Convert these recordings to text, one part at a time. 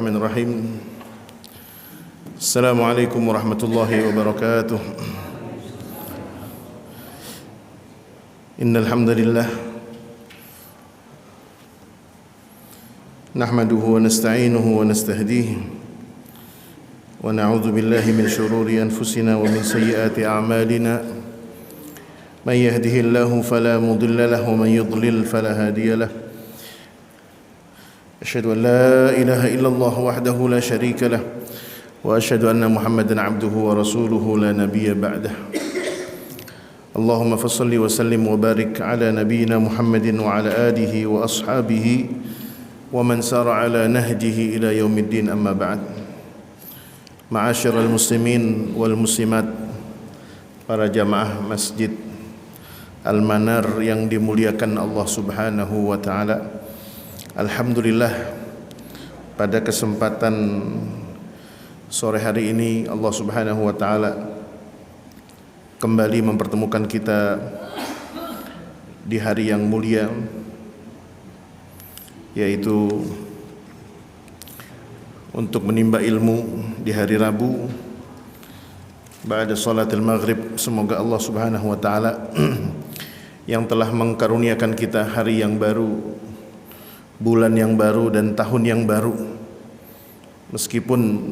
Bismillahirrahmanirrahim. Assalamualaikum warahmatullahi wabarakatuh. Innal hamdalillah nahmaduhu wa nasta'inuhu wa nastahdihi wa na'udzu billahi min shururi anfusina wa min sayyiati a'malina. Man yahdihillahu fala mudilla lahu wa man yudlil fala hadiya lahu. أشهد أن لا إله إلا الله وحده لا شريك له وأشهد أن محمدا عبده ورسوله لا نبي بعده اللهم فصل وسلم وبارك على نبينا محمد وعلى آله وأصحابه ومن سار على نهجه إلى يوم الدين أما بعد معاشر المسلمين والmuslimat, para jamaah Masjid Al-Manar yang dimuliakan Allah Subhanahu wa taala. Alhamdulillah, pada kesempatan sore hari ini Allah Subhanahu wa taala kembali mempertemukan kita di hari yang mulia, yaitu untuk menimba ilmu di hari Rabu ba'da salatil maghrib. Semoga Allah Subhanahu wa taala yang telah mengkaruniakan kita hari yang baru, bulan yang baru dan tahun yang baru, meskipun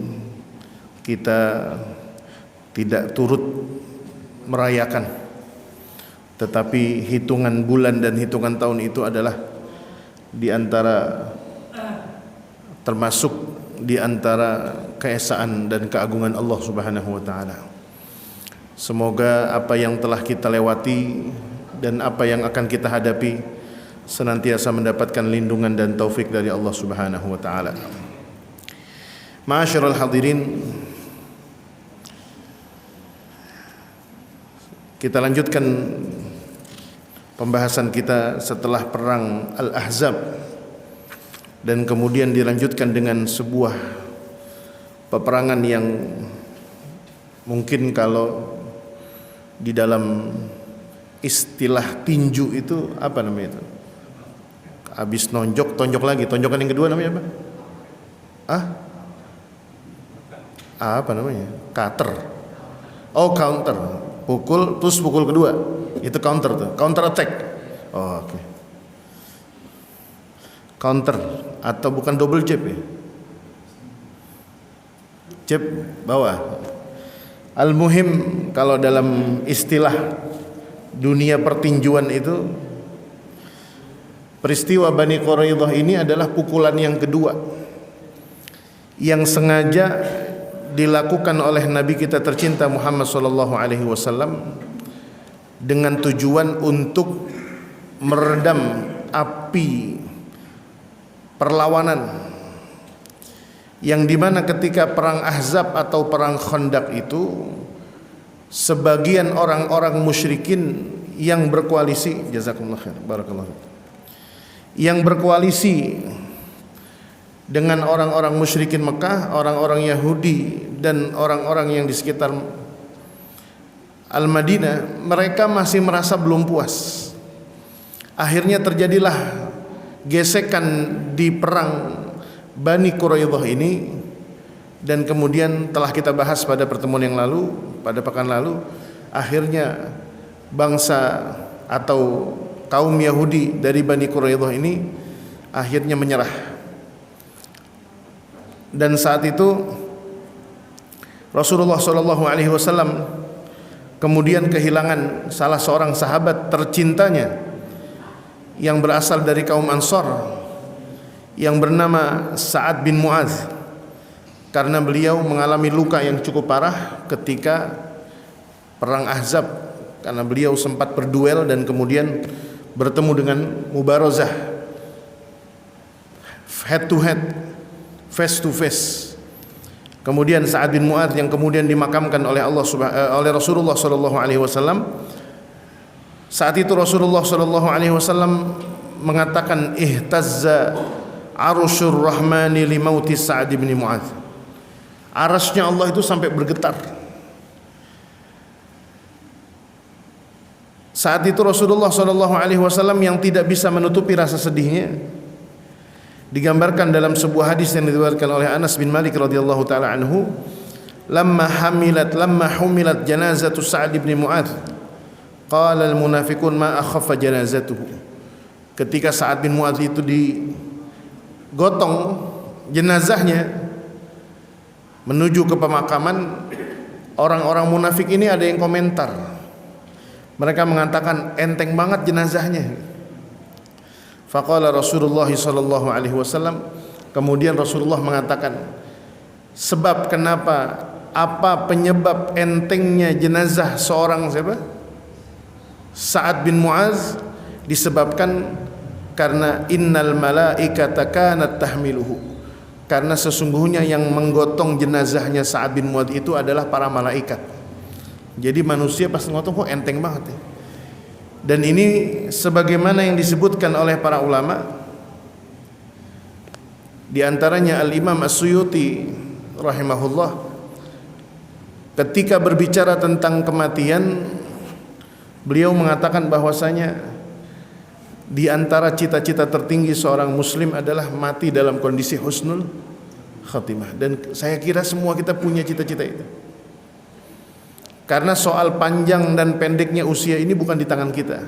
kita tidak turut merayakan, tetapi hitungan bulan dan hitungan tahun itu adalah termasuk di antara keesaan dan keagungan Allah Subhanahu wa taala. Semoga apa yang telah kita lewati dan apa yang akan kita hadapi senantiasa mendapatkan lindungan dan taufik dari Allah Subhanahu wa taala. Ma'asyiral hadirin, kita lanjutkan pembahasan kita setelah perang Al-Ahzab, dan kemudian dilanjutkan dengan sebuah peperangan yang mungkin kalau di dalam istilah tinju itu apa namanya itu? Habis nonjok, tonjok lagi. Tonjokan yang kedua namanya apa? Apa namanya? Cutter. Oh, counter. Pukul, terus pukul kedua. Itu counter tuh. Counter attack. Oh, oke. Counter. Atau bukan double jab ya? Jab bawah. Al-muhim, kalau dalam istilah dunia pertinjuan itu, peristiwa Bani Quraidah ini adalah pukulan yang kedua yang sengaja dilakukan oleh Nabi kita tercinta Muhammad sallallahu alaihi wasallam dengan tujuan untuk meredam api perlawanan, yang dimana ketika perang Ahzab atau perang Khandaq itu sebagian orang-orang musyrikin yang berkoalisi, jazakumullah khair, barakallahu, yang berkoalisi dengan orang-orang musyrikin Mekah, orang-orang Yahudi dan orang-orang yang di sekitar Al-Madinah, mereka masih merasa belum puas. Akhirnya terjadilah gesekan di perang Bani Quraidah ini, dan kemudian telah kita bahas pada pertemuan yang lalu, pada pekan lalu, akhirnya bangsa atau kaum Yahudi dari Bani Quraidah ini akhirnya menyerah. Dan saat itu Rasulullah SAW kemudian kehilangan salah seorang sahabat tercintanya yang berasal dari kaum Ansar, yang bernama Sa'ad bin Mu'adz, karena beliau mengalami luka yang cukup parah ketika perang Ahzab, karena beliau sempat berduel dan kemudian bertemu dengan mubarazah, head to head, face to face. Kemudian Sa'ad bin Mu'adz yang kemudian dimakamkan oleh Rasulullah sallallahu alaihi wasallam. Saat itu Rasulullah sallallahu alaihi wasallam mengatakan, ihtazza arsy rahmani li mauti Sa'ad bin Mu'adz. Arasnya Allah itu sampai bergetar. Saat itu Rasulullah SAW yang tidak bisa menutupi rasa sedihnya, Digambarkan dalam sebuah hadis yang diriwayatkan oleh Anas bin Malik radhiyallahu taala anhu, lamma humilat janazatu Sa'd bin Mu'adz qala al munafiqun ma akhaffa janazatuhu. Ketika Sa'ad bin Mu'adz itu digotong jenazahnya menuju ke pemakaman, orang-orang munafik ini ada yang komentar. Mereka mengatakan enteng banget jenazahnya. Faqala Rasulullah sallallahu alaihi wasallam, kemudian Rasulullah mengatakan, sebab kenapa, apa penyebab entengnya jenazah seorang siapa? Sa'ad bin Mu'adz, disebabkan karena innal malaikata kanat tahmiluhu, karena sesungguhnya yang menggotong jenazahnya Sa'ad bin Mu'adz itu adalah para malaikat. Jadi manusia pas ngotong kok enteng banget ya. Dan ini sebagaimana yang disebutkan oleh para ulama, di antaranya Al-Imam As-Suyuti rahimahullah, ketika berbicara tentang kematian, beliau mengatakan bahwasanya di antara cita-cita tertinggi seorang muslim adalah mati dalam kondisi husnul khatimah. Dan saya kira semua kita punya cita-cita itu. Karena soal panjang dan pendeknya usia ini bukan di tangan kita.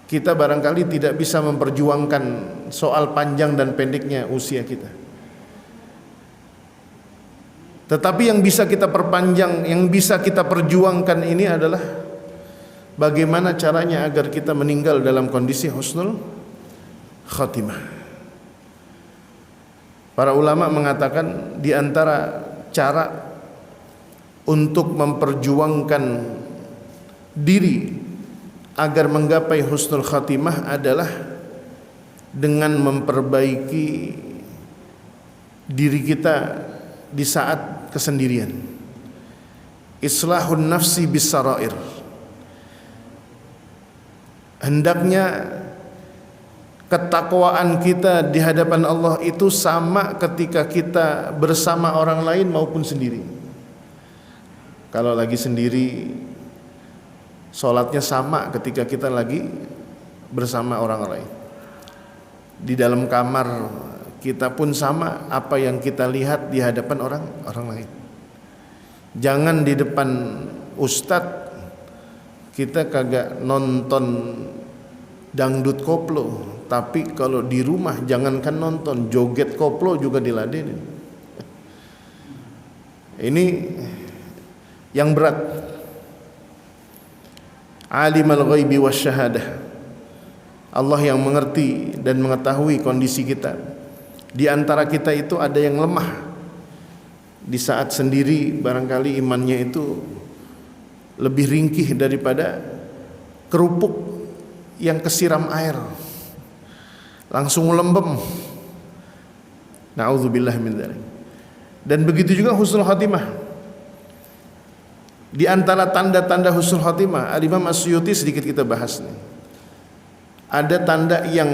Kita barangkali tidak bisa memperjuangkan soal panjang dan pendeknya usia kita. Tetapi yang bisa kita perpanjang, yang bisa kita perjuangkan ini adalah bagaimana caranya agar kita meninggal dalam kondisi husnul khatimah. Para ulama mengatakan di antara cara untuk memperjuangkan diri agar menggapai husnul khatimah adalah dengan memperbaiki diri kita di saat kesendirian. Islahun nafsi bisarair. Hendaknya ketakwaan kita di hadapan Allah itu sama ketika kita bersama orang lain maupun sendiri. Kalau lagi sendiri, sholatnya sama ketika kita lagi bersama orang lain. Di dalam kamar kita pun sama, apa yang kita lihat di hadapan orang lain. Jangan di depan ustadz kita kagak nonton dangdut koplo, tapi kalau di rumah jangankan nonton, joget koplo juga diladenin. Ini yang berat. Alimul ghaibi wasyahadah, Allah yang mengerti dan mengetahui kondisi kita. Di antara kita itu ada yang lemah. Di saat sendiri barangkali imannya itu lebih ringkih daripada kerupuk yang kesiram air, langsung lembem. Na'udzubillah min dzalik. Dan begitu juga husnul khatimah. Di antara tanda-tanda husnul khatimah, Al-Imam As-Suyuti sedikit kita bahas nih. Ada tanda yang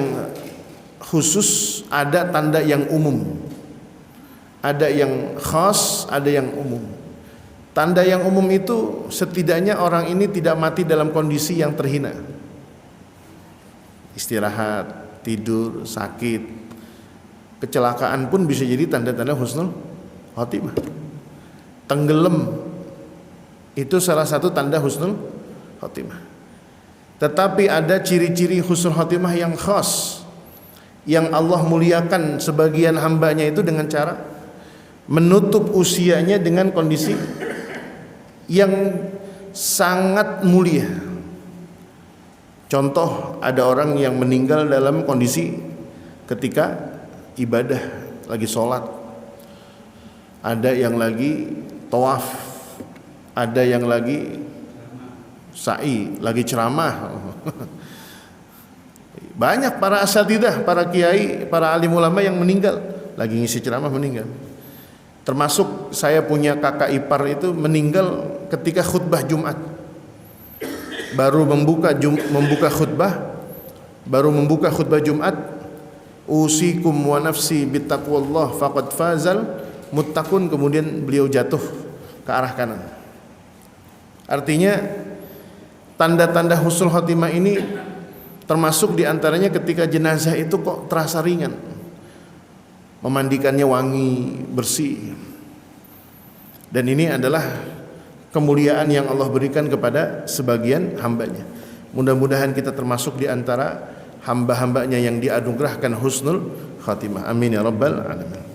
khusus, ada tanda yang umum. Ada yang khas, ada yang umum. Tanda yang umum itu setidaknya orang ini tidak mati dalam kondisi yang terhina. Istirahat, tidur, sakit, kecelakaan pun bisa jadi tanda-tanda husnul khatimah. Tenggelam itu salah satu tanda husnul khatimah. Tetapi ada ciri-ciri husnul khatimah yang khas, yang Allah muliakan sebagian hambanya itu dengan cara menutup usianya dengan kondisi yang sangat mulia. Contoh, ada orang yang meninggal dalam kondisi ketika ibadah, lagi sholat, ada yang lagi tawaf, ada yang lagi sa'i, lagi ceramah. Banyak para asatidzah, para kiai, para alim ulama yang meninggal lagi ngisi ceramah meninggal. Termasuk saya punya kakak ipar itu meninggal ketika khutbah Jumat. Baru membuka khutbah Jumat, usikum wa nafsi bittaqwallah faqad fazal muttaqun, kemudian beliau jatuh ke arah kanan. Artinya tanda-tanda husnul khotimah ini termasuk diantaranya ketika jenazah itu kok terasa ringan. memandikannya wangi, bersih. Dan ini adalah kemuliaan yang Allah berikan kepada sebagian hambanya. Mudah-mudahan kita termasuk di antara hamba-hambanya yang dianugerahkan husnul khatimah. Amin ya rabbal alamin.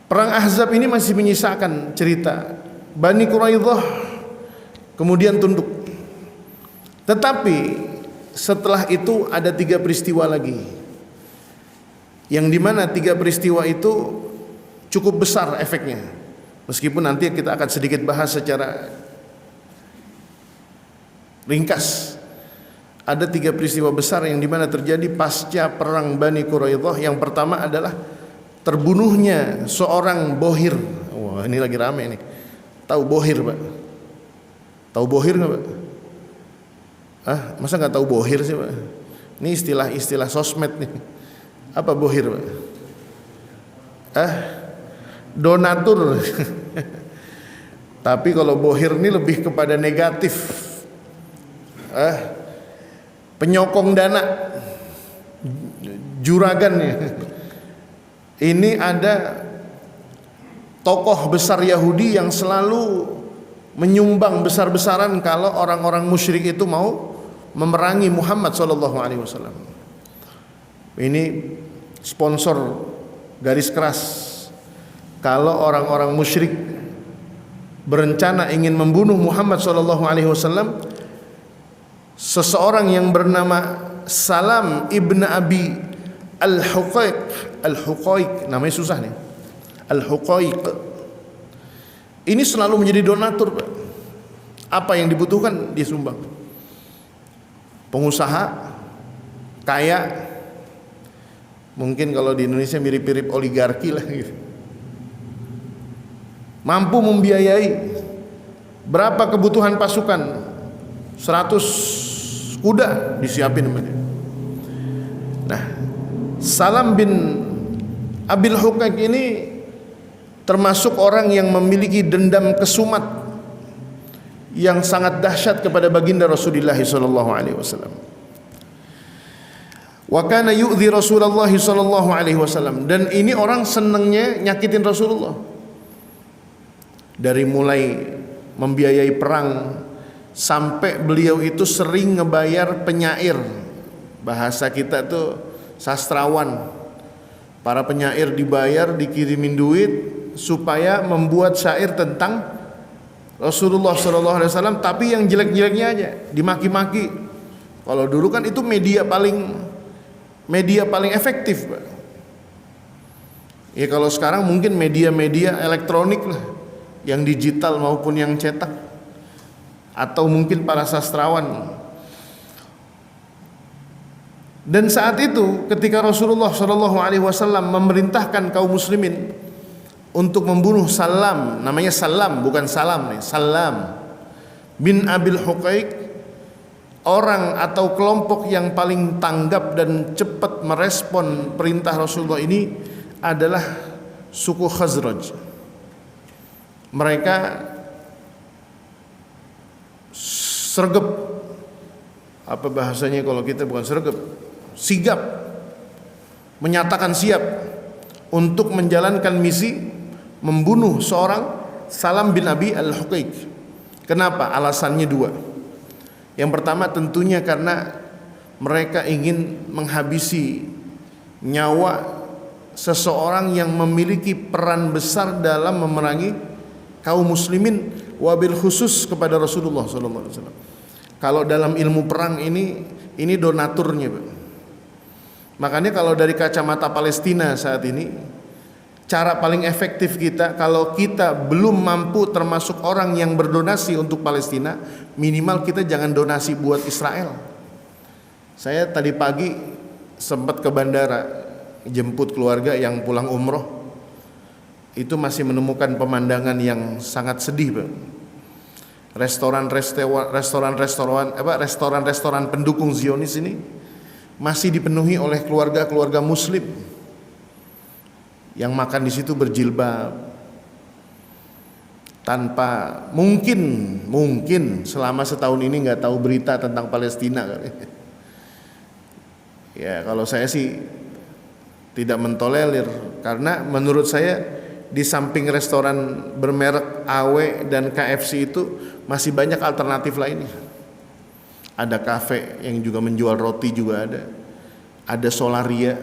Perang Ahzab ini masih menyisakan cerita. Bani Quraidah kemudian tunduk. Tetapi setelah itu ada 3 peristiwa lagi, yang dimana 3 peristiwa itu cukup besar efeknya. Meskipun nanti kita akan sedikit bahas secara ringkas. Ada 3 peristiwa besar yang dimana terjadi pasca perang Bani Quraidah. Yang pertama adalah terbunuhnya seorang bohir. Wah, ini lagi rame nih. Tahu bohir, Pak? Tahu bohir nggak, Pak? Masa nggak tahu bohir sih, Pak? Ini istilah sosmed nih. Apa bohir, Pak? Donatur. Tapi kalau bohir ini lebih kepada negatif. Penyokong dana, juragan ya. Ini ada tokoh besar Yahudi yang selalu menyumbang besar-besaran kalau orang-orang musyrik itu mau memerangi Muhammad SAW. Ini sponsor garis keras. Kalau orang-orang musyrik berencana ingin membunuh Muhammad SAW, seseorang yang bernama Salam ibn Abi Al-Huqaiq, namanya susah nih, Al-Huqaiq, ini selalu menjadi donatur. Apa yang dibutuhkan dia sumbang. Pengusaha kaya, mungkin kalau di Indonesia mirip-mirip oligarki lah gitu, mampu membiayai berapa kebutuhan pasukan, 100 kuda disiapin sama dia. Nah, Salam bin Abil Huqaiq ini termasuk orang yang memiliki dendam kesumat yang sangat dahsyat kepada baginda Rasulullah SAW. Wa kana yu'dhi Rasulullah SAW, dan ini orang senengnya nyakitin Rasulullah. Dari mulai membiayai perang sampai beliau itu sering ngebayar penyair. Bahasa kita tuh sastrawan. Para penyair dibayar, dikirimin duit supaya membuat syair tentang Rasulullah SAW, tapi yang jelek-jeleknya aja, dimaki-maki. Kalau dulu kan itu media paling efektif, Pak. Ya kalau sekarang mungkin media-media elektronik lah, yang digital maupun yang cetak, atau mungkin para sastrawan. Dan saat itu ketika Rasulullah SAW memerintahkan kaum muslimin untuk membunuh Salam, namanya Salam bukan Salam nih, Salam bin Abil Huqaiq, orang atau kelompok yang paling tanggap dan cepat merespon perintah Rasulullah ini adalah suku Khazraj. Mereka sergap, apa bahasanya kalau kita, bukan sergap, sigap, menyatakan siap untuk menjalankan misi membunuh seorang Salam bin Abi Al-Huqaiq. Kenapa? Alasannya 2. Yang pertama tentunya karena mereka ingin menghabisi nyawa seseorang yang memiliki peran besar dalam memerangi kaum muslimin, wabil khusus kepada Rasulullah SAW. Kalau dalam ilmu perang ini donaturnya, Pak. Makanya kalau dari kacamata Palestina saat ini, cara paling efektif kita, kalau kita belum mampu termasuk orang yang berdonasi untuk Palestina, minimal kita jangan donasi buat Israel. Saya tadi pagi sempat ke bandara jemput keluarga yang pulang umroh. Itu masih menemukan pemandangan yang sangat sedih, Pak. Restoran pendukung Zionis ini masih dipenuhi oleh keluarga-keluarga muslim yang makan di situ berjilbab, tanpa mungkin selama setahun ini nggak tahu berita tentang Palestina. Ya kalau saya sih tidak mentolerir, karena menurut saya di samping restoran bermerek AW dan KFC itu masih banyak alternatif lainnya. Ada kafe yang juga menjual roti juga ada Solaria,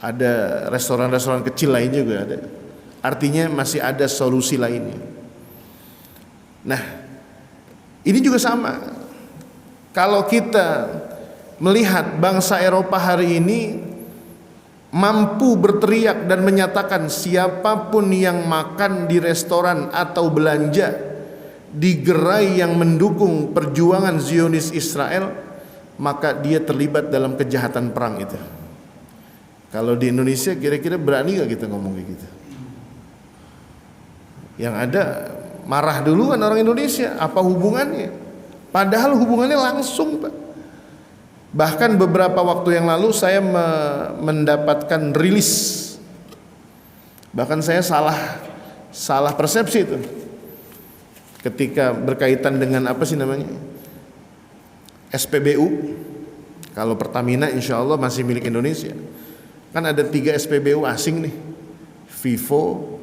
ada restoran-restoran kecil lain juga ada. Artinya masih ada solusi lainnya. Nah, ini juga sama. Kalau kita melihat bangsa Eropa hari ini mampu berteriak dan menyatakan siapapun yang makan di restoran atau belanja di gerai yang mendukung perjuangan Zionis Israel, maka dia terlibat dalam kejahatan perang itu. Kalau di Indonesia kira-kira berani gak kita ngomong kayak gitu? Yang ada marah duluan orang Indonesia, apa hubungannya? Padahal hubungannya langsung, Pak. Bahkan beberapa waktu yang lalu saya mendapatkan rilis, bahkan saya salah persepsi itu ketika berkaitan dengan apa sih namanya, SPBU. Kalau Pertamina insya Allah masih milik Indonesia. Kan ada 3 SPBU asing nih, Vivo,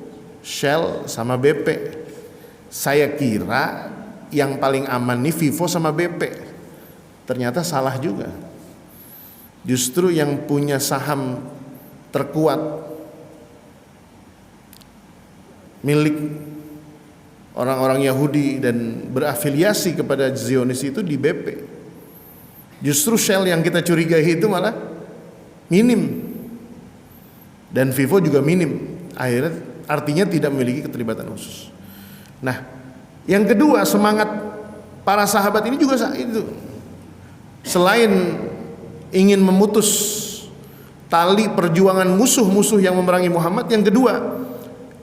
Shell, sama BP. Saya kira yang paling aman nih Vivo sama BP. Ternyata salah juga. Justru yang punya saham terkuat milik orang-orang Yahudi dan berafiliasi kepada Zionis itu di BP. Justru Shell yang kita curigai itu malah minim, dan Vivo juga minim. Akhirnya artinya tidak memiliki keterlibatan khusus. Nah, yang kedua, semangat para sahabat ini juga itu, selain ingin memutus tali perjuangan musuh-musuh yang memerangi Muhammad, yang kedua,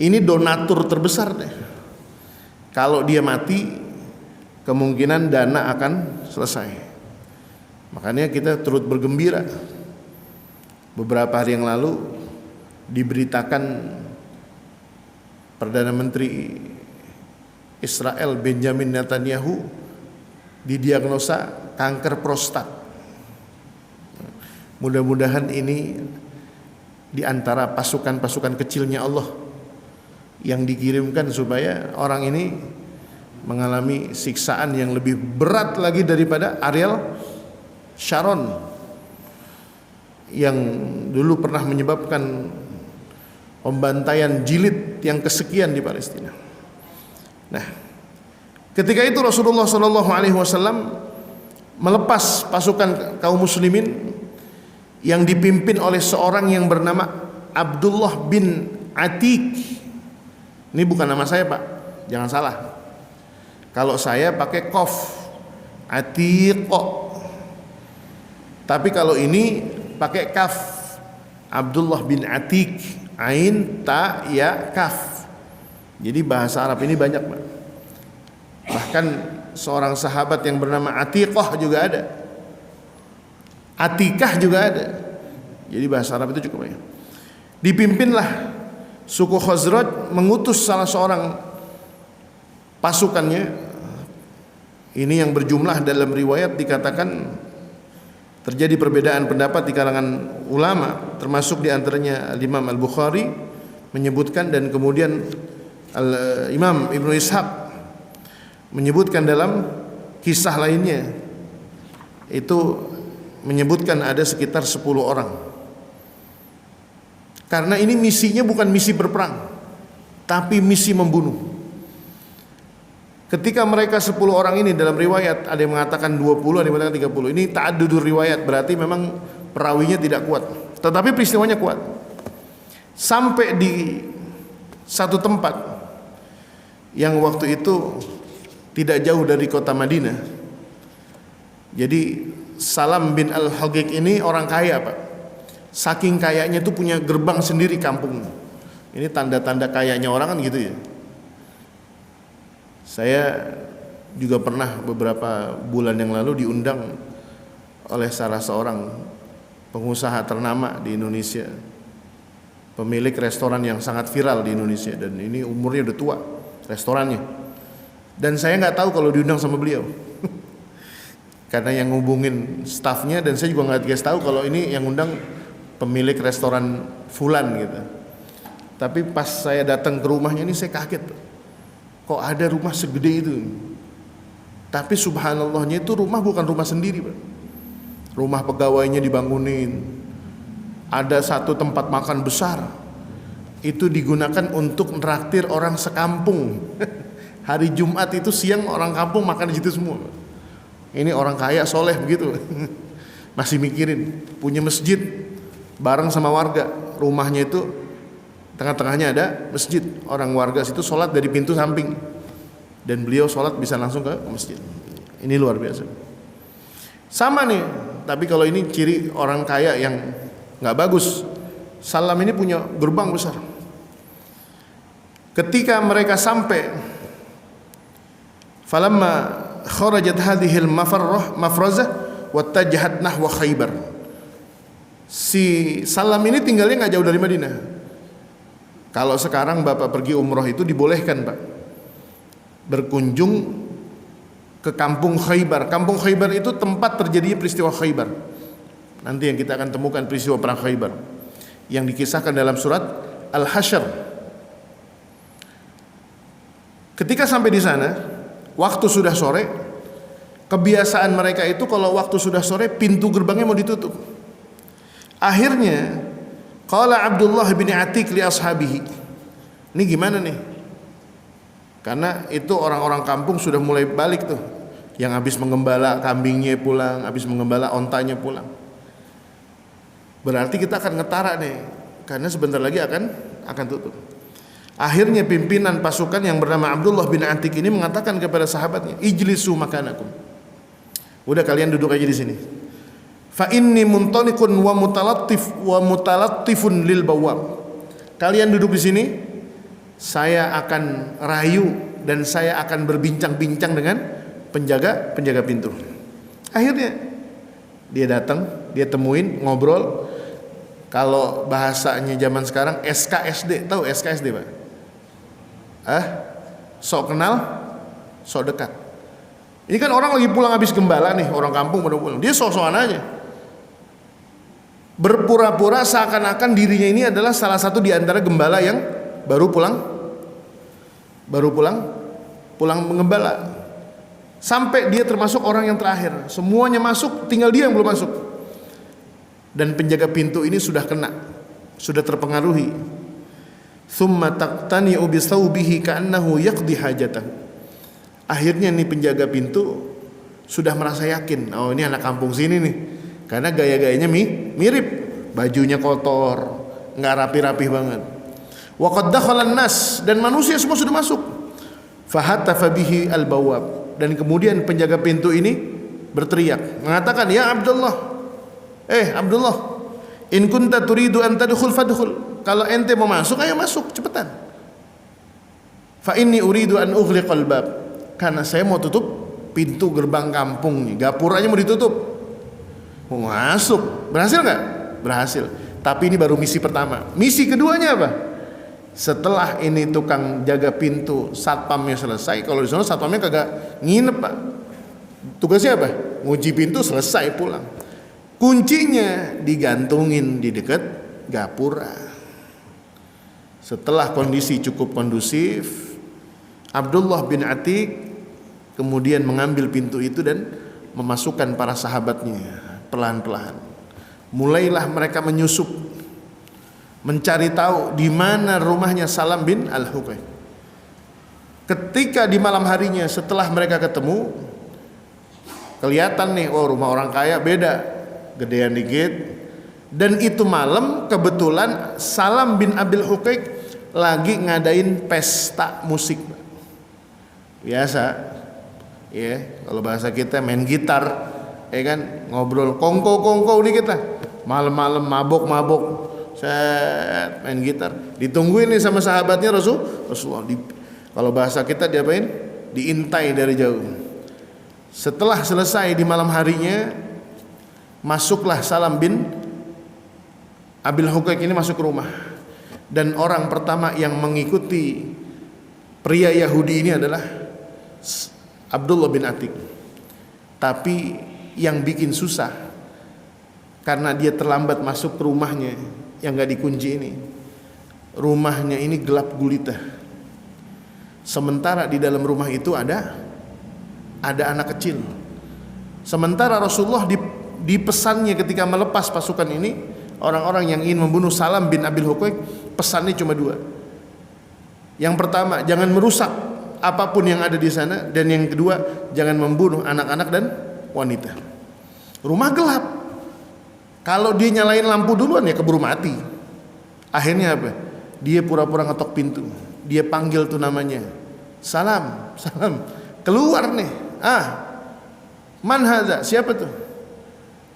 ini donatur terbesar deh. Kalau dia mati, kemungkinan dana akan selesai. Makanya kita turut bergembira. Beberapa hari yang lalu diberitakan Perdana Menteri Israel Benjamin Netanyahu didiagnosa kanker prostat. Mudah-mudahan ini di antara pasukan-pasukan kecilnya Allah yang dikirimkan supaya orang ini mengalami siksaan yang lebih berat lagi daripada Ariel Sharon yang dulu pernah menyebabkan pembantaian jilid yang kesekian di Palestina. Nah, ketika itu Rasulullah SAW melepas pasukan kaum muslimin yang dipimpin oleh seorang yang bernama Abdullah bin Atiq. Ini bukan nama saya, Pak, jangan salah. Kalau saya pakai qaf, Atiq. Tapi kalau ini pakai kaf, Abdullah bin Atiq, ain ta ya kaf. Jadi bahasa Arab ini banyak, Pak. Bahkan seorang sahabat yang bernama Atiqah juga ada, Atikah juga ada. Jadi bahasa Arab itu cukup banyak. Dipimpinlah suku Khazraj mengutus salah seorang pasukannya. Ini yang berjumlah dalam riwayat dikatakan terjadi perbedaan pendapat di kalangan ulama, termasuk di antaranya Imam Al-Bukhari menyebutkan, dan kemudian Imam Ibnu Ishaq menyebutkan dalam kisah lainnya, itu menyebutkan ada sekitar 10 orang. Karena ini misinya bukan misi berperang, tapi misi membunuh. Ketika mereka 10 orang ini, dalam riwayat ada yang mengatakan 20, ada yang mengatakan 30. Ini ta'addudur riwayat, berarti memang perawinya tidak kuat, tetapi peristiwanya kuat. Sampai di satu tempat yang waktu itu tidak jauh dari kota Madinah. Jadi Salam bin Al-Haqiq ini orang kaya, Pak. Saking kayanya itu punya gerbang sendiri kampung. Ini tanda-tanda kayanya orang kan gitu ya. Saya juga pernah beberapa bulan yang lalu diundang oleh salah seorang pengusaha ternama di Indonesia, pemilik restoran yang sangat viral di Indonesia, dan ini umurnya udah tua restorannya. Dan saya nggak tahu kalau diundang sama beliau. Karena yang ngubungin stafnya, dan saya juga nggak tahu kalau ini yang undang pemilik restoran Fulan gitu. Tapi pas saya datang ke rumahnya ini saya kaget, kok ada rumah segede itu. Tapi subhanallahnya itu rumah bukan rumah sendiri, Pak. Rumah pegawainya dibangunin, ada satu tempat makan besar, itu digunakan untuk nraktir orang sekampung. Hari Jumat itu siang orang kampung makan di situ semua. Ini orang kaya soleh begitu. Masih mikirin punya masjid bareng sama warga. Rumahnya itu tengah-tengahnya ada masjid. Orang warga situ sholat dari pintu samping, dan beliau sholat bisa langsung ke masjid. Ini luar biasa. Sama nih, tapi kalau ini ciri orang kaya yang nggak bagus. Salam ini punya gerbang besar. Ketika mereka sampai, falamma kharajat hadhil mafrazah wattajahat nahwa Khaybar. Si Salam ini tinggalnya nggak jauh dari Madinah. Kalau sekarang Bapak pergi umroh itu dibolehkan, Pak, berkunjung ke kampung Khaybar. Kampung Khaybar itu tempat terjadinya peristiwa Khaybar. Nanti yang kita akan temukan peristiwa perang Khaybar yang dikisahkan dalam surat Al-Hasyr. Ketika sampai di sana, waktu sudah sore. Kebiasaan mereka itu kalau waktu sudah sore pintu gerbangnya mau ditutup. Akhirnya qala Abdullah bin Atiq li ashabihi. Ini gimana nih? Karena itu orang-orang kampung sudah mulai balik tuh. Yang habis mengembala kambingnya pulang, habis mengembala ontanya pulang. Berarti kita akan ngetara nih, karena sebentar lagi akan tutup. Akhirnya pimpinan pasukan yang bernama Abdullah bin Atiq ini mengatakan kepada sahabatnya, ijlisu makanakum. Udah kalian duduk aja di sini. Fa inni muntaliqun wa mutalattifun lil bawwab. Kalian duduk di sini, saya akan rayu dan saya akan berbincang-bincang dengan penjaga pintu. Akhirnya dia datang, dia temuin, ngobrol. Kalau bahasanya zaman sekarang SKSD, tahu SKSD, Pak? Sok kenal, sok dekat. Ini kan orang lagi pulang habis gembala nih, orang kampung pada pulang. Dia sok-sokan aja. Berpura-pura seakan-akan dirinya ini adalah salah satu di antara gembala yang baru pulang mengembala. Sampai dia termasuk orang yang terakhir. Semuanya masuk, tinggal dia yang belum masuk. Dan penjaga pintu ini sudah kena, sudah terpengaruhi. Thumma taqtani'u bisawbihi ka'annahu yaqdi hajatahu. Akhirnya nih penjaga pintu sudah merasa yakin, oh ini anak kampung sini nih. Karena gaya-gayanya mirip, bajunya kotor, nggak rapi-rapi banget. Wa qad dakhala an-nas, dan manusia semua sudah masuk. Fahatafa bihi al-bawwab, dan kemudian penjaga pintu ini berteriak mengatakan, ya Abdullah, Abdullah, in kunta turidu an tadkhul fadkhul. Kalau ente mau masuk, ayo masuk cepetan. Fa inni uridu an ughliqal bab, karena saya mau tutup pintu gerbang kampung nih, gapuranya mau ditutup. Mau masuk, berhasil nggak? Berhasil. Tapi ini baru misi pertama. Misi keduanya apa? Setelah ini tukang jaga pintu satpamnya selesai, kalau di sana satpamnya kagak nginep, Pak. Tugasnya apa? Nguji pintu, selesai pulang. Kuncinya digantungin di dekat gapura. Setelah kondisi cukup kondusif, Abdullah bin Atiq kemudian mengambil pintu itu dan memasukkan para sahabatnya pelan-pelan. Mulailah mereka menyusup, mencari tahu di mana rumahnya Salam bin Al-Huqaiq. Ketika di malam harinya setelah mereka ketemu, kelihatan nih, oh rumah orang kaya beda, gedean dikit. Dan itu malam kebetulan Salam bin Abil Huqaiq lagi ngadain pesta musik. Biasa, ya kalau bahasa kita main gitar, ya kan, ngobrol kongko dikit lah. Malam-malam mabok, set main gitar. Ditungguin nih sama sahabatnya Rasulullah. Kalau bahasa kita diapain? Diintai dari jauh. Setelah selesai di malam harinya, masuklah Salam bin Abil Huqaiq ini masuk ke rumah. Dan orang pertama yang mengikuti pria Yahudi ini adalah Abdullah bin Atiq. Tapi yang bikin susah, karena dia terlambat masuk ke rumahnya yang gak dikunci ini. Rumahnya ini gelap gulita. Sementara di dalam rumah itu ada anak kecil. Sementara Rasulullah di pesannya ketika melepas pasukan ini, orang-orang yang ingin membunuh Salam bin Abil Huqaiq, pesannya cuma dua. Yang pertama, jangan merusak apapun yang ada di sana, dan yang kedua, jangan membunuh anak-anak dan wanita. Rumah gelap. Kalau dia nyalain lampu duluan ya keburu mati. Akhirnya apa? Dia pura-pura ngetok pintu. Dia panggil tuh namanya. Salam, Salam. Keluar nih. Man hadza? Siapa tuh?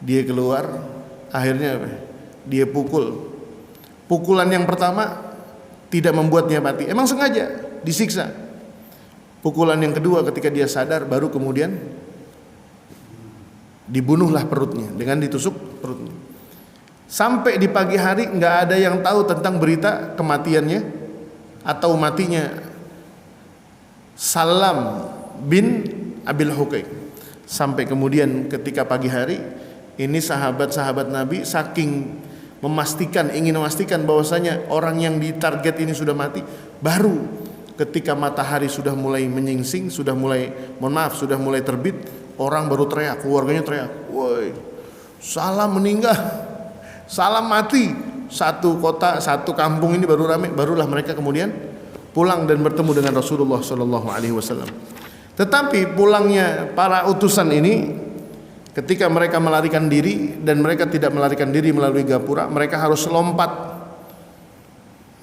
Dia keluar. Akhirnya apa? Dia pukul. Pukulan yang pertama tidak membuatnya mati. Emang sengaja disiksa. Pukulan yang kedua ketika dia sadar, baru kemudian dibunuhlah perutnya dengan ditusuk perutnya. Sampai di pagi hari nggak ada yang tahu tentang berita kematiannya atau matinya Salam bin Abil Huqaiq. Sampai kemudian ketika pagi hari ini sahabat-sahabat Nabi saking ingin memastikan bahwasanya orang yang ditarget ini sudah mati, baru ketika matahari sudah mulai menyingsing, sudah mulai terbit, orang baru teriak, keluarganya teriak, "Woi, Salam meninggal, Salam mati." Satu kota, satu kampung ini baru ramai, barulah mereka kemudian pulang dan bertemu dengan Rasulullah sallallahu alaihi wasallam. Tetapi pulangnya para utusan ini, ketika mereka melarikan diri, dan mereka tidak melarikan diri melalui gapura, mereka harus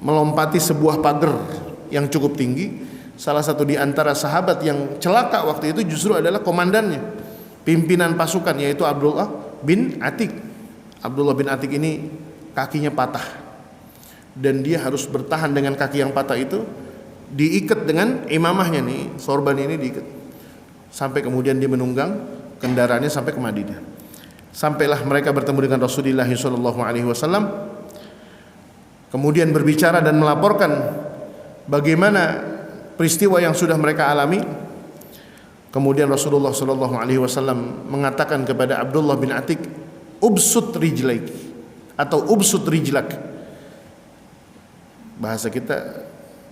melompati sebuah pagar yang cukup tinggi. Salah satu di antara sahabat yang celaka waktu itu justru adalah komandannya, pimpinan pasukan, yaitu Abdullah bin Atik. Abdullah bin Atik ini kakinya patah, dan dia harus bertahan dengan kaki yang patah itu, diikat dengan imamahnya nih, sorban ini diikat, sampai kemudian dia menunggang kendaraannya sampai ke Madinah. Sampailah mereka bertemu dengan Rasulullah sallallahu alaihi wasallam, kemudian berbicara dan melaporkan bagaimana peristiwa yang sudah mereka alami. Kemudian Rasulullah sallallahu alaihi wasallam mengatakan kepada Abdullah bin Atik, "Ubsut rijlaik," atau "Ubsut rijlak." Bahasa kita,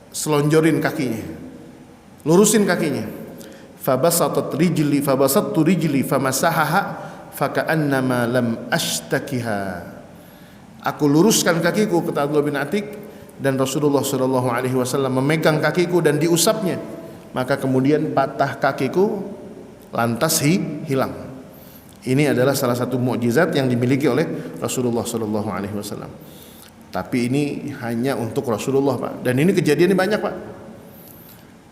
selonjorin kakinya, lurusin kakinya. Fabasattu rijli famasahaha faka'annama lam ashtakiha. Aku luruskan kakiku, kata Abdullah bin Atik, dan Rasulullah sallallahu alaihi wasallam memegang kakiku dan diusapnya, maka kemudian patah kakiku lantas hilang. Ini adalah salah satu mukjizat yang dimiliki oleh Rasulullah sallallahu alaihi wasallam. Tapi ini hanya untuk Rasulullah, Pak. Dan ini kejadiannya banyak, Pak.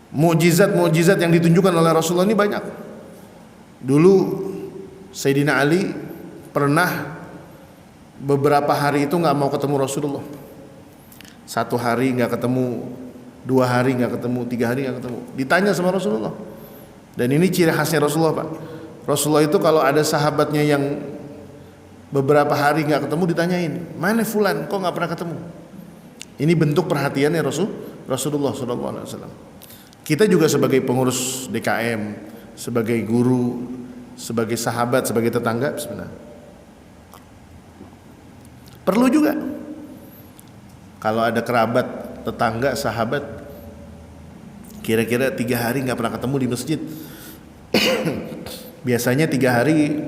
Mukjizat-mukjizat yang ditunjukkan oleh Rasulullah ini banyak. Dulu Sayyidina Ali pernah beberapa hari itu nggak mau ketemu Rasulullah. 1 hari nggak ketemu, 2 hari nggak ketemu, 3 hari nggak ketemu. Ditanya sama Rasulullah. Dan ini ciri khasnya Rasulullah, Pak. Rasulullah itu kalau ada sahabatnya yang beberapa hari nggak ketemu, ditanyain, "Mana fulan? Kok nggak pernah ketemu?" Ini bentuk perhatiannya Rasulullah SAW. Kita juga sebagai pengurus DKM, sebagai guru, sebagai sahabat, sebagai tetangga, sebenarnya perlu juga. Kalau ada kerabat, tetangga, sahabat, kira-kira 3 hari nggak pernah ketemu di masjid, biasanya 3 hari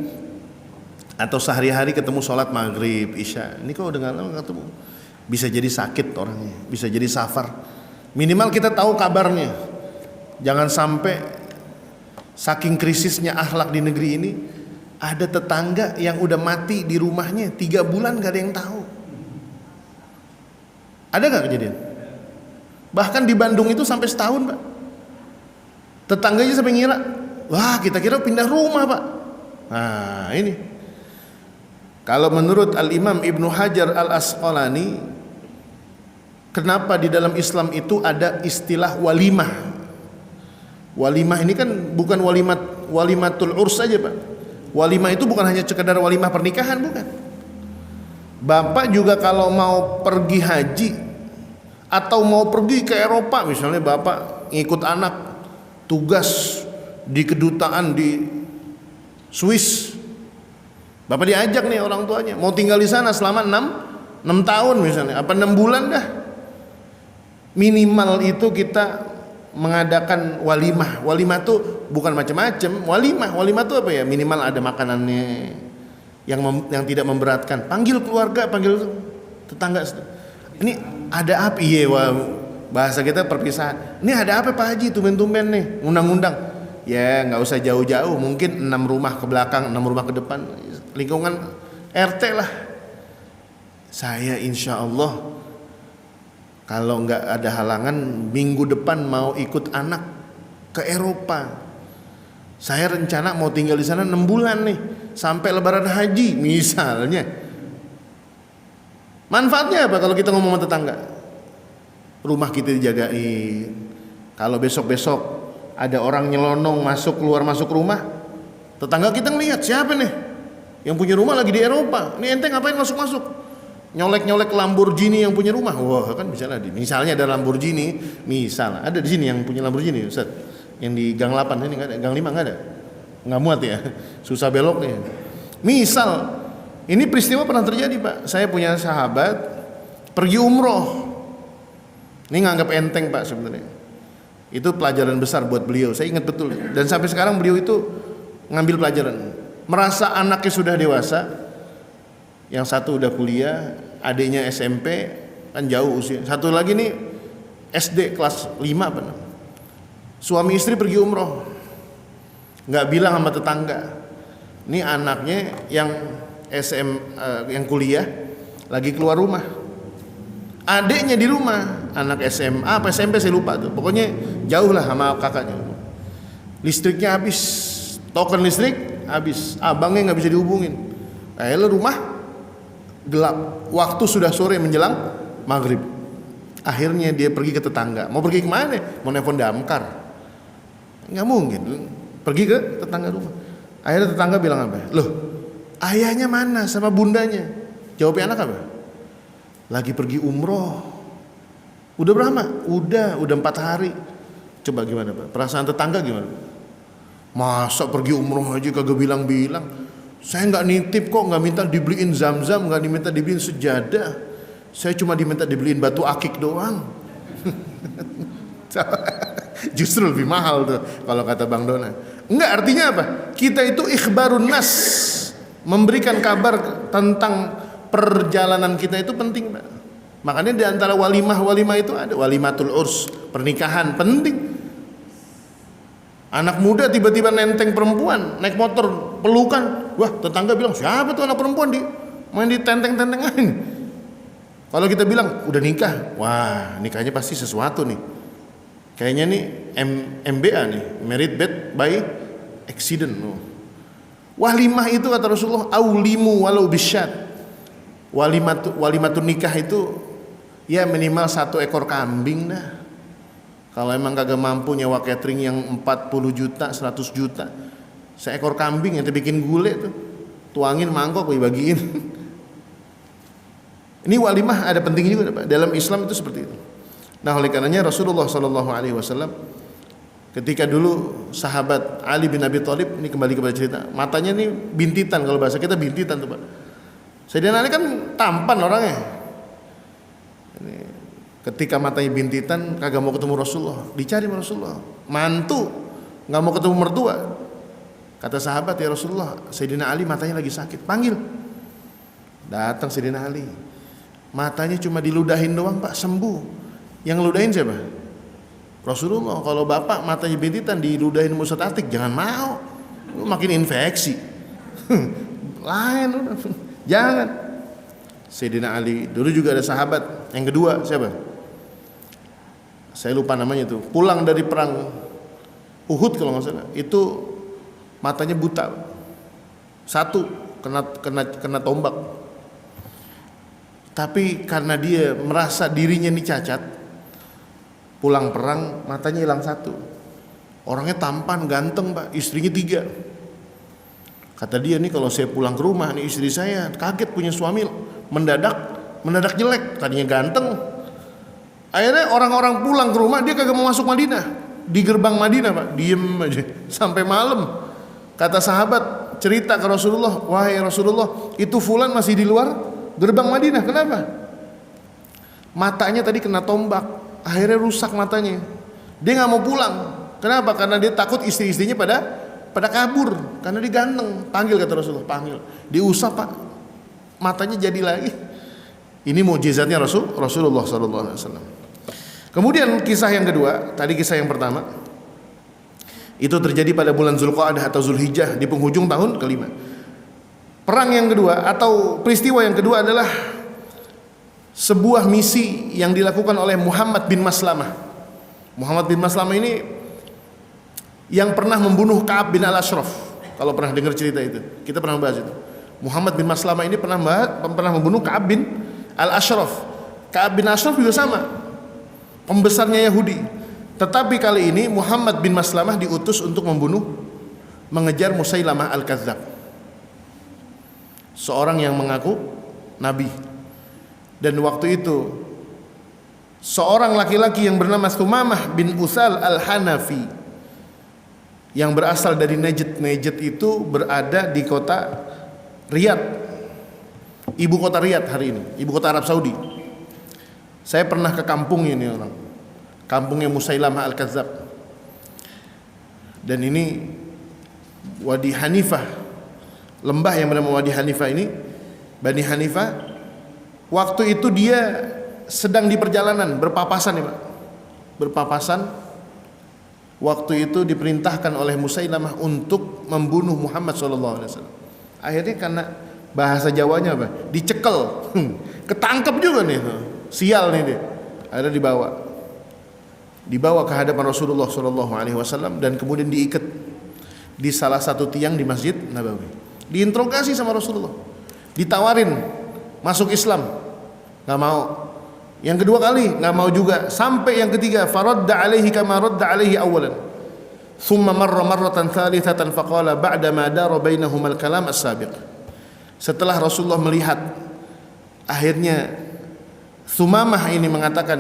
atau sehari-hari ketemu sholat maghrib, isya. Ini kok udah nggak lama ketemu, bisa jadi sakit orangnya, bisa jadi safar. Minimal kita tahu kabarnya. Jangan sampai saking krisisnya akhlak di negeri ini, ada tetangga yang udah mati di rumahnya 3 bulan gak ada yang tahu. Ada gak kejadian? Bahkan di Bandung itu sampai setahun, Pak. Tetangganya sampai ngira, wah kita kira pindah rumah, Pak. Nah ini, kalau menurut Al-Imam Ibnu Hajar Al-Asqalani, kenapa di dalam Islam itu ada istilah walimah? Walimah ini kan bukan walimatul urs saja, Pak. Walimah itu bukan hanya sekedar walimah pernikahan, bukan. Bapak juga kalau mau pergi haji atau mau pergi ke Eropa, misalnya Bapak ngikut anak tugas di kedutaan di Swiss, Bapak diajak nih orang tuanya, mau tinggal di sana selama 6 tahun misalnya, apa 6 bulan dah. Minimal itu kita mengadakan walimah. Walimah tuh bukan macam-macam. Walimah tuh apa ya? Minimal ada makanannya yang tidak memberatkan. Panggil keluarga, panggil tetangga. Ini ada apa? Iya, bahasa kita perpisahan. Ini ada apa Pak Haji? Tumben-tumben nih, undang-undang. Ya nggak usah jauh-jauh, mungkin 6 rumah ke belakang, 6 rumah ke depan, lingkungan RT lah. Saya insya Allah kalau nggak ada halangan minggu depan mau ikut anak ke Eropa. Saya rencana mau tinggal di sana 6 bulan nih, sampai Lebaran Haji misalnya. Manfaatnya apa kalau kita ngomong sama tetangga? Rumah kita dijagain. Kalau besok-besok ada orang nyelonong masuk masuk rumah, tetangga kita ngelihat siapa nih yang punya rumah lagi di Eropa. Ini ente ngapain masuk-masuk? Nyolek-nyolek Lamborghini yang punya rumah. Wah, kan misalnya ada Lamborghini, misal ada di sini yang punya Lamborghini, Ustaz. Yang di Gang 8 ini enggak ada, Gang 5 enggak ada. Enggak muat ya. Susah belok nih. Misal ini peristiwa pernah terjadi, Pak. Saya punya sahabat pergi umroh. Ini nganggap enteng, Pak, sebenarnya. Itu pelajaran besar buat beliau. Saya ingat betul. Dan sampai sekarang beliau itu ngambil pelajaran. Merasa anaknya sudah dewasa, yang satu udah kuliah, adiknya SMP, kan jauh usia. Satu lagi nih SD kelas 5 benar. Suami istri pergi umroh, nggak bilang sama tetangga. Ini anaknya yang yang kuliah lagi keluar rumah, adiknya di rumah, anak SMA apa SMP saya lupa tuh. Pokoknya jauh lah sama kakaknya. Listriknya habis, token listrik habis, abangnya nggak bisa dihubungin. Akhirnya rumah gelap, waktu sudah sore menjelang maghrib. Akhirnya dia pergi ke tetangga. Mau pergi kemana? Mau nelfon damkar, nggak mungkin. Pergi ke tetangga rumah. Akhirnya tetangga bilang apa? Loh, ayahnya mana sama bundanya? Jawabnya anak apa? Lagi pergi umroh. Udah berapa? Udah 4 hari. Coba gimana Pak? Perasaan tetangga gimana? Masa pergi umroh aja kagak bilang-bilang? Saya nggak nitip kok, nggak minta dibeliin zam-zam, nggak diminta dibeliin sejadah. Saya cuma diminta dibeliin batu akik doang. Justru lebih mahal tuh kalau kata Bang Dona. Enggak, artinya apa? Kita itu ikhbarun nas, memberikan kabar tentang perjalanan kita itu penting, Pak. Makanya di antara walimah itu ada walimatul urs, pernikahan penting. Anak muda tiba-tiba nenteng perempuan, naik motor pelukan. Wah, tetangga bilang, siapa tuh anak perempuan main ditenteng-tentengan. Kalau kita bilang udah nikah, wah nikahnya pasti sesuatu nih. Kayaknya nih MBA nih, married bed by accident. Walimah itu kata Rasulullah, aulimu walau bisyat. Walimatun nikah itu ya minimal 1 ekor kambing dah. Kalau emang kagak mampu nyewa catering yang 40 juta, 100 juta, seekor kambing yang bikin gulai tuh, tuangin mangkok dibagiin. Ini walimah ada pentingnya juga Pak. Dalam Islam itu seperti itu. Nah, oleh karenanya Rasulullah SAW ketika dulu sahabat Ali bin Abi Thalib, ini kembali kepada cerita, matanya ini bintitan, kalau bahasa kita bintitan tuh Pak. Sayyidina Ali kan tampan orangnya. Ini, ketika matanya bintitan, kagak mau ketemu Rasulullah, dicari sama Rasulullah. Mantu nggak mau ketemu mertua. Kata sahabat, ya Rasulullah, Sayyidina Ali matanya lagi sakit, panggil. Datang Sayyidina Ali, matanya cuma diludahin doang Pak, sembuh. Yang ngeludahin siapa? Rasulullah. Kalau bapak matanya bintitan diludahin Ustaz Atik, jangan mau, makin infeksi. Lain udah. Jangan. Sayyidina Ali. Dulu juga ada sahabat yang kedua, siapa? Saya lupa namanya tuh. Pulang dari perang Uhud kalau nggak salah. Itu matanya buta. Satu kena tombak. Tapi karena dia merasa dirinya ini cacat, pulang perang matanya hilang 1. Orangnya tampan, ganteng Pak, istrinya 3. Kata dia nih, kalau saya pulang ke rumah nih istri saya kaget punya suami mendadak jelek, tadinya ganteng. Akhirnya orang-orang pulang ke rumah, dia kagak mau masuk Madinah. Di gerbang Madinah Pak, diem aja sampai malam. Kata sahabat, cerita ke Rasulullah, wahai Rasulullah, itu fulan masih di luar gerbang Madinah. Kenapa? Matanya tadi kena tombak, akhirnya rusak matanya. Dia nggak mau pulang. Kenapa? Karena dia takut istri-istrinya pada kabur, karena dia ganteng. Panggil, kata Rasulullah, panggil. Diusap, Pak, matanya jadi lagi. Ini mukjizatnya Rasulullah SAW. Kemudian kisah yang kedua, tadi kisah yang pertama itu terjadi pada bulan Zulqa'dah atau Zulhijjah di penghujung tahun kelima. Perang yang kedua atau peristiwa yang kedua adalah sebuah misi yang dilakukan oleh Muhammad bin Maslamah. Muhammad bin Maslamah ini yang pernah membunuh Ka'ab bin Al-Ashraf. Kalau pernah dengar cerita itu, kita pernah bahas itu. Muhammad bin Maslamah ini pernah membunuh Ka'ab bin Al-Ashraf. Ka'ab bin Al-Ashraf juga sama, pembesarnya Yahudi. Tetapi kali ini Muhammad bin Maslamah diutus untuk mengejar Musailamah Al-Kadzdzab, seorang yang mengaku nabi. Dan waktu itu seorang laki-laki yang bernama Sumamah bin Utsal Al-Hanafi yang berasal dari Najd. Najd itu berada di kota Riyadh, ibu kota Riyadh hari ini, ibu kota Arab Saudi. Saya pernah ke kampungnya ini orang, kampungnya Musailamah Al-Kadzdzab. Dan ini Wadi Hanifah, lembah yang bernama Wadi Hanifah ini, Bani Hanifah. Waktu itu dia sedang di perjalanan berpapasan ya Pak. Berpapasan. Waktu itu diperintahkan oleh Musailamah untuk membunuh Muhammad SAW. Akhirnya karena bahasa Jawanya apa? Dicekel. Ketangkep juga nih. Sial nih dia. Akhirnya dibawa ke hadapan Rasulullah SAW dan kemudian diikat di salah satu tiang di Masjid Nabawi. Diinterogasi sama Rasulullah. Ditawarin masuk Islam, nggak mau. Yang kedua kali nggak mau juga. Sampai yang ketiga, faradda alaihi kama radda alaihi awalan. Thumma marra marratan thalithatan faqala ba'da ma dara bainahuma al-kalam as-sabiq. Setelah Rasulullah melihat, akhirnya Sumamah ini mengatakan,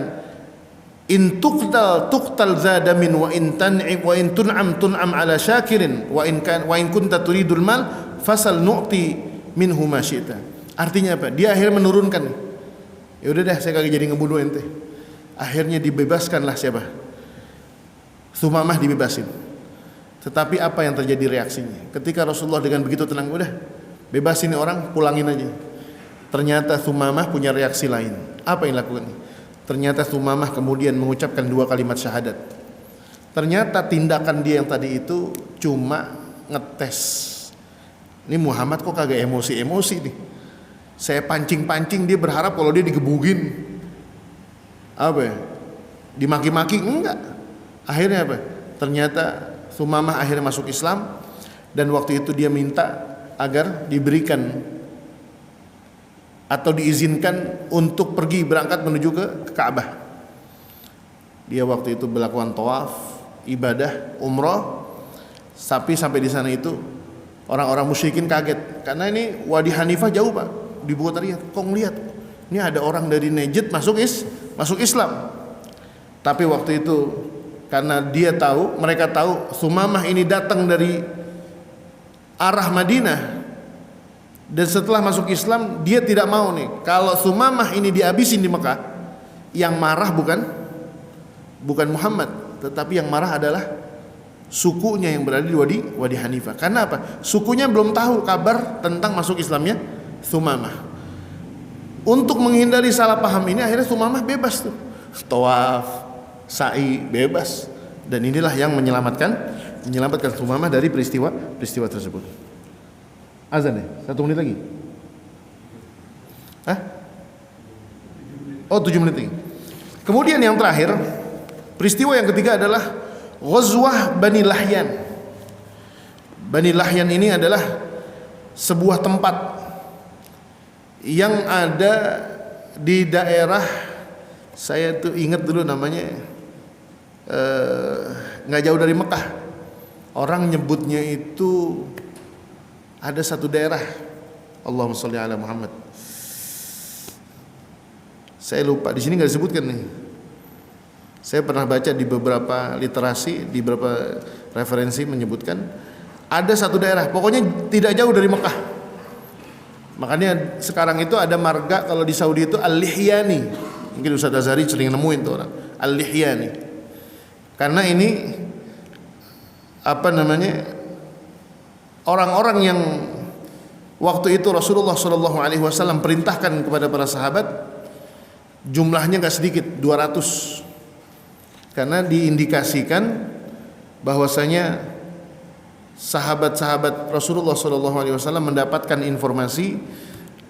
in tuqtal zadamin wa in tan'im wa in tun'am ala syakirin wa in kunta turidul mal fasal nu'ti minhu ma syi'ta. Artinya apa? Dia akhirnya menurunkan, ya udah dah, saya kagak jadi ngebunuh ente. Akhirnya dibebaskanlah siapa? Sumamah dibebasin. Tetapi apa yang terjadi reaksinya? Ketika Rasulullah dengan begitu tenang, udah bebasin orang, pulangin aja. Ternyata Sumamah punya reaksi lain. Apa yang dilakukan? Ternyata Sumamah kemudian mengucapkan 2 kalimat syahadat. Ternyata tindakan dia yang tadi itu cuma ngetes. Ini Muhammad kok kagak emosi-emosi nih. Saya pancing-pancing, dia berharap kalau dia digebugin, apa ya, dimaki-maki. Enggak. Akhirnya apa? Ternyata Sumamah akhirnya masuk Islam. Dan waktu itu dia minta agar diberikan atau diizinkan untuk pergi berangkat menuju ke Ka'bah. Dia waktu itu melakukan tawaf, ibadah, umrah. Sampai di sana itu orang-orang musyrikin kaget, karena ini Wadi Hanifah jauh Pak, di Bogor Riyadh. Kok ngelihat ini ada orang dari Najd masuk Islam. Tapi waktu itu karena mereka tahu Sumamah ini datang dari arah Madinah, dan setelah masuk Islam dia tidak mau nih kalau Sumamah ini dihabisin di Mekah. Yang marah bukan Muhammad, tetapi yang marah adalah sukunya yang berada di Wadi Hanifah. Karena apa? Sukunya belum tahu kabar tentang masuk Islamnya Sumamah. Untuk menghindari salah paham ini, akhirnya Sumamah bebas tuh, tawaf, sa'i, bebas. Dan inilah yang menyelamatkan Sumamah dari peristiwa tersebut. Azan ya? 1 menit lagi. Oh, 7 menit lagi. Kemudian yang terakhir, peristiwa yang ketiga adalah Ghazwah Bani Lahyan. Bani Lahyan ini adalah sebuah tempat yang ada di daerah, saya tuh ingat dulu namanya, nggak jauh dari Mekah. Orang nyebutnya itu ada satu daerah, Allahumma sholli ala Muhammad. Saya lupa, di sini nggak disebutkan nih. Saya pernah baca di beberapa literasi, di beberapa referensi menyebutkan Ada satu daerah, pokoknya tidak jauh dari Mekah. Makanya sekarang itu ada marga kalau di Saudi itu Al-Lihyani. Mungkin Ustaz Azhari sering nemuin tuh orang Al-Lihyani. Karena ini orang-orang yang waktu itu Rasulullah SAW perintahkan kepada para sahabat, jumlahnya gak sedikit, 200. Karena diindikasikan bahwasanya sahabat-sahabat Rasulullah SAW mendapatkan informasi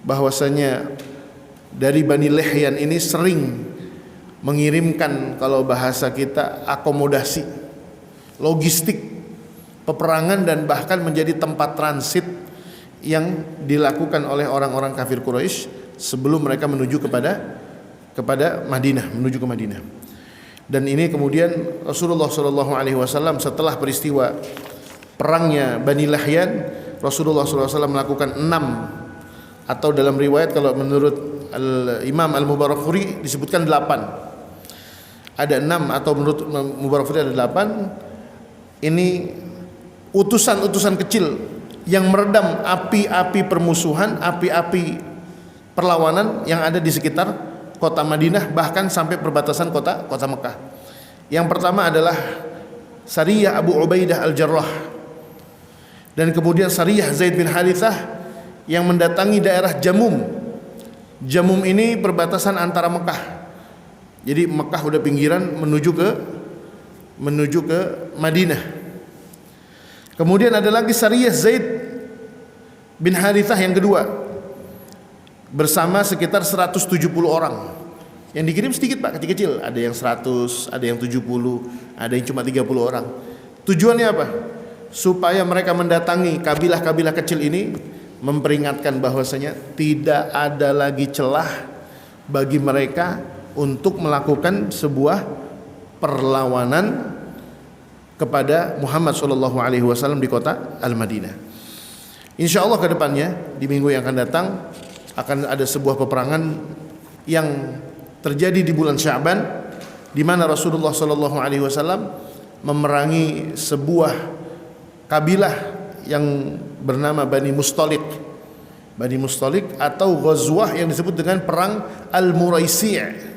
bahwasanya dari Bani Lihyan ini sering mengirimkan, kalau bahasa kita, akomodasi, logistik, peperangan, dan bahkan menjadi tempat transit yang dilakukan oleh orang-orang kafir Quraisy sebelum mereka menuju kepada Madinah, menuju ke Madinah. Dan ini kemudian Rasulullah SAW setelah peristiwa perangnya Bani Lihyan, Rasulullah SAW melakukan 6, atau dalam riwayat kalau menurut Imam Al-Mubarakfuri disebutkan 8. Ada 6 atau menurut Mubarakfuri ada 8. Ini utusan-utusan kecil yang meredam api-api permusuhan, api-api perlawanan yang ada di sekitar kota Madinah, bahkan sampai perbatasan kota Mekah. Yang pertama adalah Sariyah Abu Ubaidah Al-Jarrah, dan kemudian Sariyah Zaid bin Harithah yang mendatangi daerah Jamum. Jamum ini perbatasan antara Mekah. Jadi Mekah udah pinggiran menuju ke Madinah. Kemudian ada lagi Sariyah Zaid bin Harithah yang kedua, bersama sekitar 170 orang. Yang dikirim sedikit Pak, kecil-kecil. Ada yang 100, ada yang 70, ada yang cuma 30 orang. Tujuannya apa? Supaya mereka mendatangi kabilah-kabilah kecil ini, memperingatkan bahwasanya tidak ada lagi celah bagi mereka untuk melakukan sebuah perlawanan kepada Muhammad SAW di kota Al-Madinah. Insya Allah ke depannya, di minggu yang akan datang, akan ada sebuah peperangan yang terjadi di bulan Sya'ban, di mana Rasulullah SAW memerangi sebuah kabilah yang bernama Bani Mustalik. Bani Mustalik atau ghazwah yang disebut dengan perang Al-Muraisi'.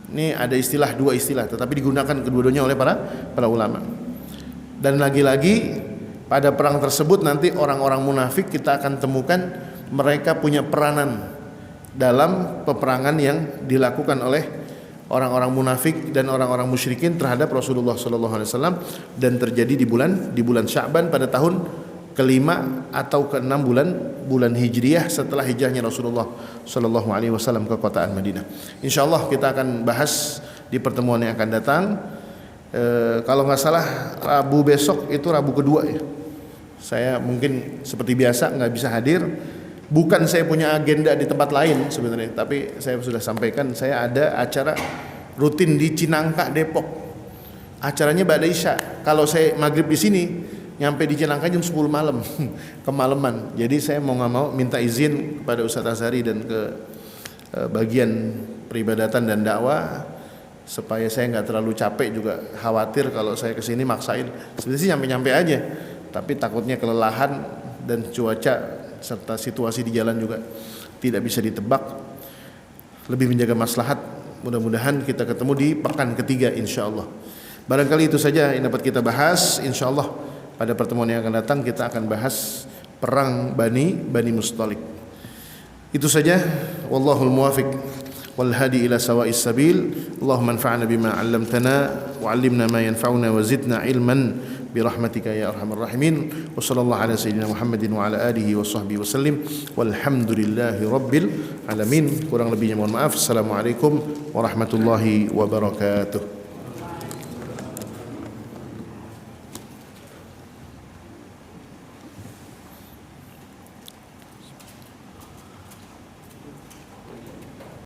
Ini ada dua istilah, tetapi digunakan kedua-duanya oleh para ulama. Dan lagi-lagi pada perang tersebut nanti orang-orang munafik kita akan temukan mereka punya peranan dalam peperangan yang dilakukan oleh orang-orang munafik dan orang-orang musyrikin terhadap Rasulullah SAW, dan terjadi di bulan Sya'ban pada tahun kelima atau keenam bulan Hijriyah setelah hijrahnya Rasulullah SAW ke kota Madinah. Insyaallah kita akan bahas di pertemuan yang akan datang. Kalau nggak salah Rabu besok itu Rabu kedua ya. Saya mungkin seperti biasa nggak bisa hadir. Bukan saya punya agenda di tempat lain sebenarnya, tapi saya sudah sampaikan saya ada acara rutin di Cinangka, Depok. Acaranya ba'da Isya. Kalau saya maghrib di sini, nyampe di Cinangka jam 10 malam, kemalaman. Jadi saya mau nggak mau minta izin kepada Ustaz Azhari dan ke bagian peribadatan dan dakwah, supaya saya nggak terlalu capek, juga khawatir kalau saya kesini maksain. Sebenarnya sih nyampe-nyampe aja, tapi takutnya kelelahan dan cuaca serta situasi di jalan juga tidak bisa ditebak. Lebih menjaga maslahat, mudah-mudahan kita ketemu di pekan ketiga insyaallah. Barangkali itu saja yang dapat kita bahas. Insyaallah pada pertemuan yang akan datang kita akan bahas perang Bani Mustalik. Itu saja, wallahul muwafiq wal hadi ila sawa'is sabil. Allahumma anfa'na bima 'allamtana wa 'allimna ma yanfa'una wa zidna ilman birahmatika ya arhamar rahimin. Wa sallallahu ala sayyidina Muhammadin wa ala alihi wa sahbihi wasallim. Walhamdulillahi rabbil alamin. Kurang lebihnya mohon maaf. Assalamualaikum warahmatullahi wabarakatuh.